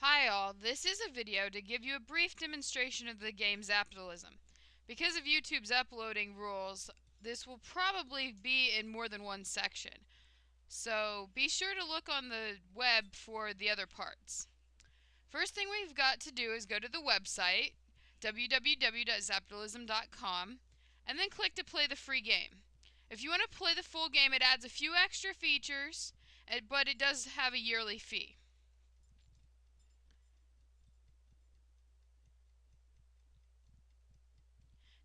Hi all, this is a video to give you a brief demonstration of the game Zapitalism. Because of YouTube's uploading rules, this will probably be in more than one section. So be sure to look on the web for the other parts. First thing we've got to do is go to the website, www.zapitalism.com, and then click to play the free game. If you want to play the full game, it adds a few extra features, but it does have a yearly fee.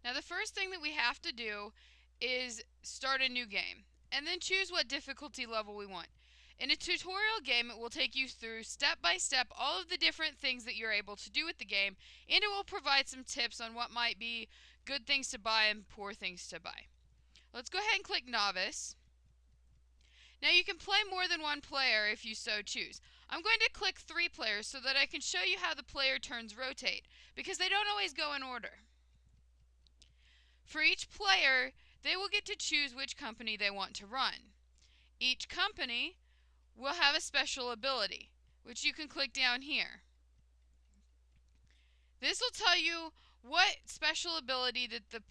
Now the first thing that we have to do is start a new game and then choose what difficulty level we want. In a tutorial game, it will take you through step by step all of the different things that you're able to do with the game, and it will provide some tips on what might be good things to buy and poor things to buy. Let's go ahead and click Novice. Now you can play more than one player if you so choose. I'm going to click 3 players so that I can show you how the player turns rotate, because they don't always go in order. For each player, they will get to choose which company they want to run. Each company will have a special ability, which you can click down here. This will tell you what special ability that the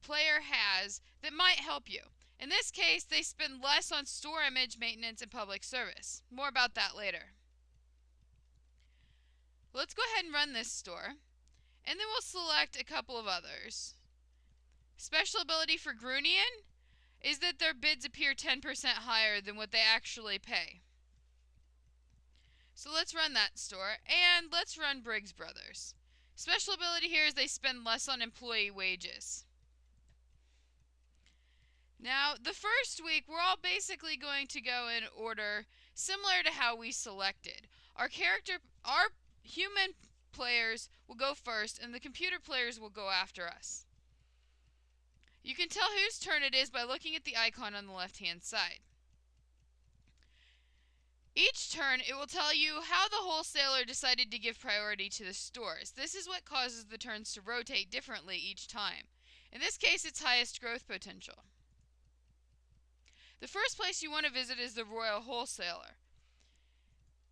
player has that might help you. In this case, they spend less on store image maintenance and public service. More about that later. Let's go ahead and run this store, and then we'll select a couple of others. Special ability for Grunion is that their bids appear 10% higher than what they actually pay. So let's run that store, and let's run Briggs Brothers. Special ability here is they spend less on employee wages. Now, the first week, we're all basically going to go in order similar to how we selected. Our human players will go first, and the computer players will go after us. You can tell whose turn it is by looking at the icon on the left-hand side. Each turn, it will tell you how the wholesaler decided to give priority to the stores. This is what causes the turns to rotate differently each time. In this case, it's highest growth potential. The first place you want to visit is the Royal Wholesaler.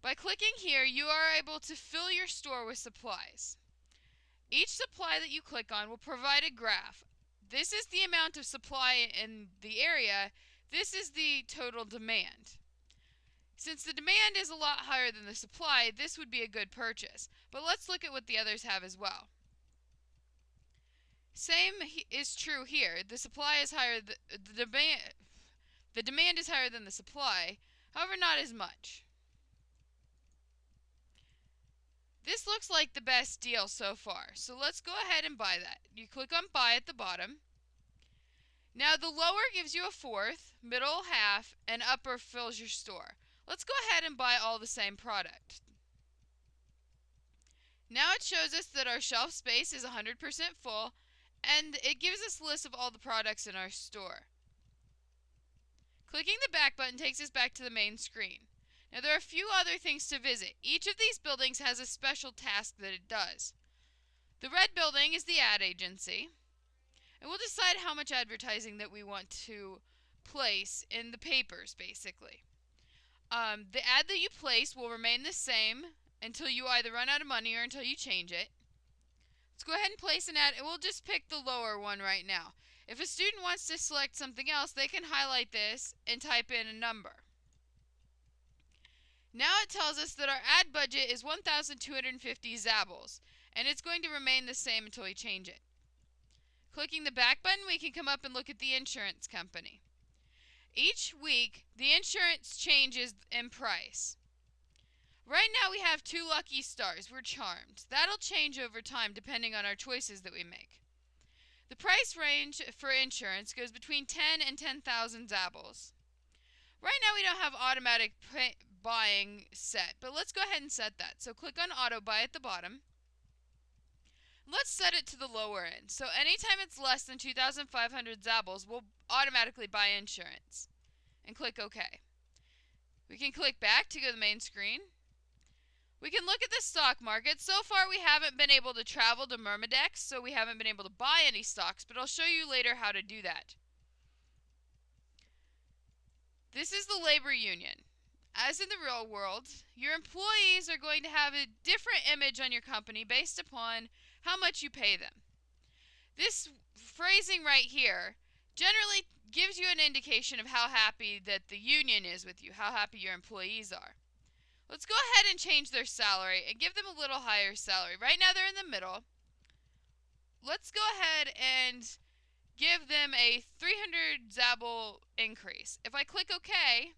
By clicking here, you are able to fill your store with supplies. Each supply that you click on will provide a graph. This is the amount of supply in the area. This is the total demand. Since the demand is a lot higher than the supply, this would be a good purchase. But let's look at what the others have as well. Same is true here. The supply is higher. The demand is higher than the supply. However, not as much. This looks like the best deal so far, so let's go ahead and buy that. You click on buy at the bottom. Now the lower gives you a fourth, middle half, and upper fills your store. Let's go ahead and buy all the same product. Now it shows us that our shelf space is 100% full, and it gives us a list of all the products in our store. Clicking the back button takes us back to the main screen. Now there are a few other things to visit. Each of these buildings has a special task that it does. The red building is the ad agency, and we'll decide how much advertising that we want to place in the papers, basically. The ad that you place will remain the same until you either run out of money or until you change it. Let's go ahead and place an ad, and we'll just pick the lower one right now. If a student wants to select something else, they can highlight this and type in a number. Now it tells us that our ad budget is 1,250 Zables, and it's going to remain the same until we change it. Clicking the back button, we can come up and look at the insurance company. Each week, the insurance changes in price. Right now we have 2 lucky stars. We're charmed. That'll change over time depending on our choices that we make. The price range for insurance goes between 10 and 10,000 Zables. Right now we don't have automatic buying set, but let's go ahead and set that. So click on auto buy at the bottom. Let's set it to the lower end. So anytime it's less than 2,500 Zables, we'll automatically buy insurance. And click OK. We can click back to go to the main screen. We can look at the stock market. So far we haven't been able to travel to Myrmedex, so we haven't been able to buy any stocks, but I'll show you later how to do that. This is the labor union. as in the real world, your employees are going to have a different image on your company based upon how much you pay them. This phrasing right here generally gives you an indication of how happy that the union is with you, how happy your employees are. Let's go ahead and change their salary and give them a little higher salary. Right now they're in the middle. Let's go ahead and give them a 300 Zabel increase. If I click OK,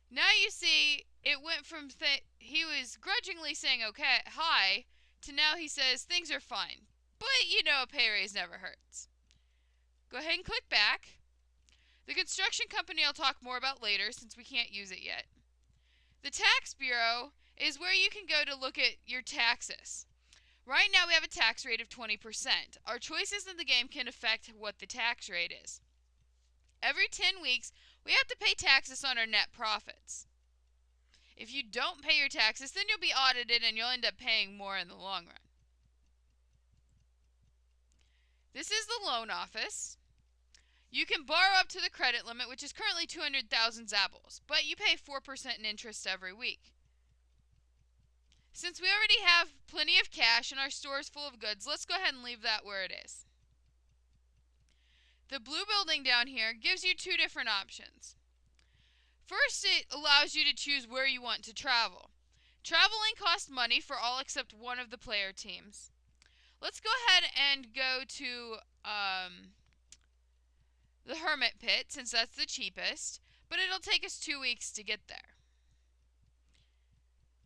now you see it went from he was grudgingly saying okay, hi, to now he says things are fine. But you know a pay raise never hurts. Go ahead and click back. The construction company I'll talk more about later since we can't use it yet. The tax bureau is where you can go to look at your taxes. Right now we have a tax rate of 20%. Our choices in the game can affect what the tax rate is. Every 10 weeks, we have to pay taxes on our net profits. If you don't pay your taxes, then you'll be audited and you'll end up paying more in the long run. This is the loan office. You can borrow up to the credit limit, which is currently 200,000 Zabels, but you pay 4% in interest every week. Since we already have plenty of cash and our store is full of goods, let's go ahead and leave that where it is. The blue building down here gives you two different options. First, it allows you to choose where you want to travel. Traveling costs money for all except one of the player teams. Let's go ahead and go to the Hermit Pit, since that's the cheapest, but it'll take us 2 weeks to get there.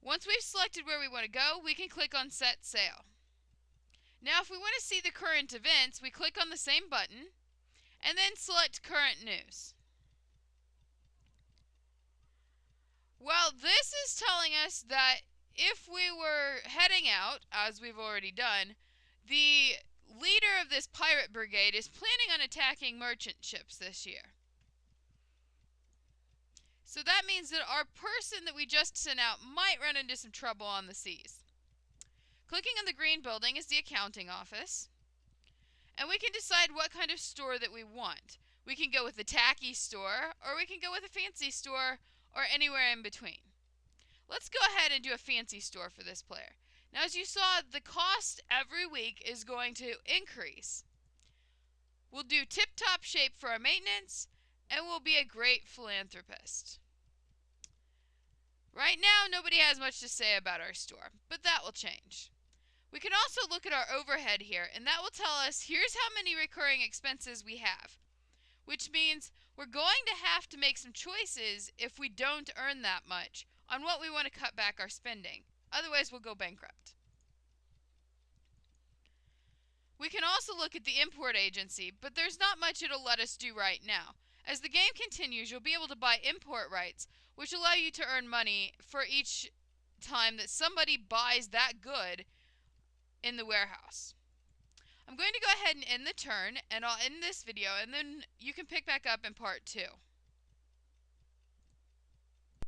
Once we've selected where we want to go, we can click on Set Sail. Now if we want to see the current events, we click on the same button, and then select Current News. Well, this is telling us that if we were heading out, as we've already done, the leader of this pirate brigade is planning on attacking merchant ships this year. So that means that our person that we just sent out might run into some trouble on the seas. Clicking on the green building is the accounting office. And we can decide what kind of store that we want. We can go with the tacky store, or we can go with a fancy store, or anywhere in between. Let's go ahead and do a fancy store for this player. Now, as you saw, the cost every week is going to increase. We'll do tip-top shape for our maintenance, and we'll be a great philanthropist. Right now, nobody has much to say about our store, but that will change. We can also look at our overhead here, and that will tell us here's how many recurring expenses we have, which means we're going to have to make some choices if we don't earn that much on what we want to cut back our spending. Otherwise, we'll go bankrupt. We can also look at the import agency, but there's not much it'll let us do right now. As the game continues, you'll be able to buy import rights, which allow you to earn money for each time that somebody buys that good in the warehouse. I'm going to go ahead and end the turn, and I'll end this video, and then you can pick back up in part 2.